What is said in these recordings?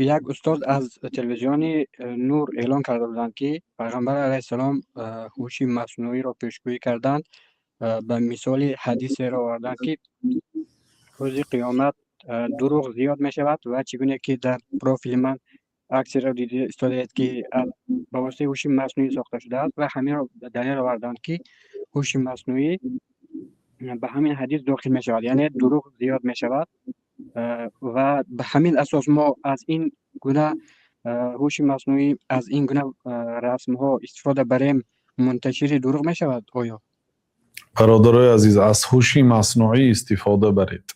یک استاد از تلویزیون نور اعلان کرده بودند که پیغمبر علیه السلام هوش مصنوعی را پیشگویی کردند. به مثال حدیث را آوردند که روز قیامت دروغ زیاد می شود و چگونه که در پروفیل من عکسی را دیده استاد که با واسطه هوش مصنوعی ساخته شده است و همین را دلیل آوردند که هوش مصنوعی به همین حدیث داخل می شود، یعنی دروغ زیاد می شود و به همین اساس ما از این گونه هوش مصنوعی از این گونه رسم ها استفاده بریم منتشر دروغ می شود. آیا برادرای عزیز از هوش مصنوعی استفاده برید،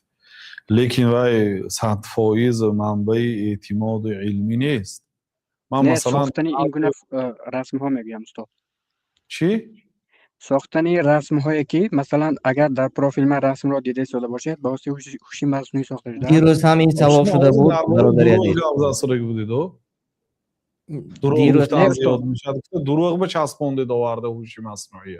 لیکن وای 100% منبع اعتماد علمی نیست. من نه مثلا ساختن این گونه رسم ها میگم استاد، چی؟ ساختن رسم هایی که مثلا اگر در پروفیل من رسم را دیده شده باشد با واسطه هوش مصنوعی ساخته شده است. دیروز هم این سوال شده بود برادر عزیز. دروغ دیروز گفتن زیاد میشد، دروغ به چسبونده آورده هوش مصنوعی.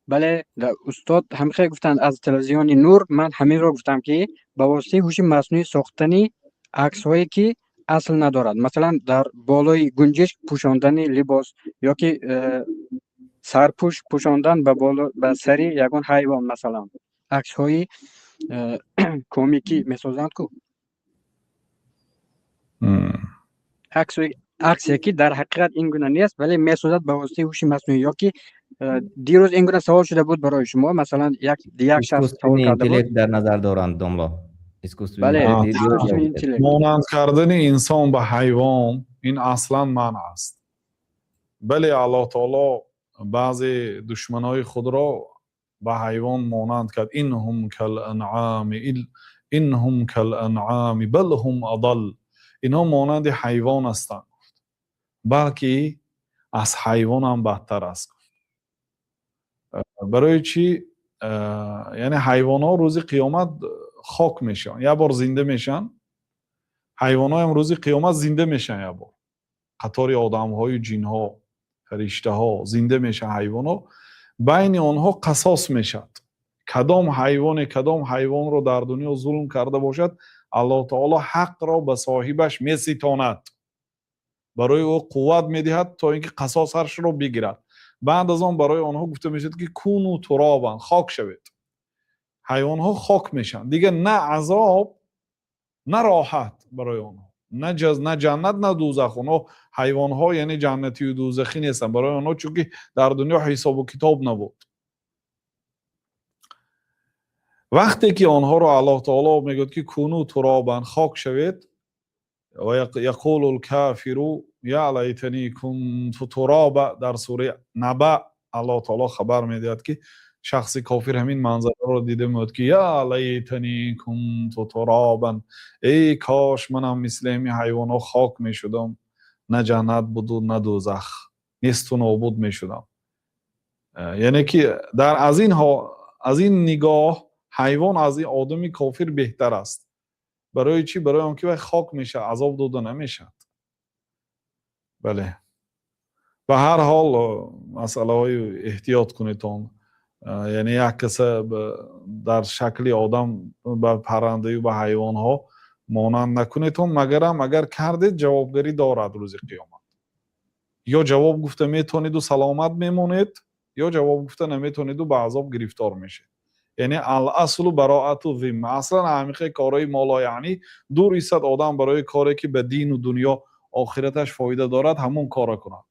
بله استاد همخیلی گفتند از تلویزیون نور، من همین رو گفتم که با واسطه هوش مصنوعی ساختنی عکس هایی که اصل ندارد، مثلا در بالای گنجشک پوشاندن لباس یا که سرپوش پوشاندن به بالا به سری یگان حیوان، مثلا عکس های کمیکی میسازند کو عکسی که در حقیقت این گونه نیست ولی میسازد به واسطه هوش مصنوعی. یا که دیروز این گونه سوال شده بود برای شما، مثلا یک شخص سوال کرده بود در نظر دارند داملا. بله اینتلکت مانند کردن انسان به حیوان این اصلا منع است. بله الله تعالی بعضی دشمنای خود را به حیوان مانند کرد. اینهم کالانعام بل هم اضل. اینها مانند حیوان هستند بلکه از حیوان هم بدتر است. برای چی؟ یعنی حیوان ها روز قیامت خاک میشن، یه بار زنده میشن. حیوان ها هم روز قیامت زنده میشن، یه بار قطار آدم های جن ها فرشته ها زنده میشن. حیوان ها بین آنها قصاص میشد. کدام حیوان رو در دنیا ظلم کرده باشد الله تعالی حق را به صاحبش میستاند، برای او قوت میدهد تا اینکه قصاصش رو بگیرد. بعد از آن برای آنها گفته میشد که کونو ترابا، خاک شوید. حیوان ها خاک میشن دیگه، نه عذاب نه راحت برای آنها، نه جنت نه دوزخ. اونها حیوان ها یعنی جنتی و دوزخی نیستن برای آنها، چون که در دنیا حساب و کتاب نبود. وقتی که آنها رو الله تعالی میگه که کونو ترابا، خاک شوید، و یقول الکافر یا لیتنی کنت ترابا، در سوره نبأ الله تعالی خبر میدهد که شخص کافر همین منظره رو دیده میاد که یا لیتنی کنت ترابا، ای کاش منم مثل این حیوانات خاک میشدم، نه جنت بود و نه دوزخ، نیست و نابود میشدم. یعنی که در از این نگاه حیوان از این آدمی کافر بهتر است. برای چی؟ برای آنکه خاک میشه، عذاب داده نمیشه. بله به هر حال مسئله های احتیاط کنید. یعنی یک کس در شکل آدم به پرنده و به حیوان ها مانند نکنید، اگر کردید جوابگری دارد روز قیامت. یا جواب گفته میتونید و سلامت میمونید، یا جواب گفته نمیتونید و به عذاب گرفتار میشید. یعنی الاصل براءت و ذمه. اصلا همیشه کارهای مالا یعنی دور ایستاد آدم برای کاری که به دین و دنیا آخرتش فایده دارد همون کار کند.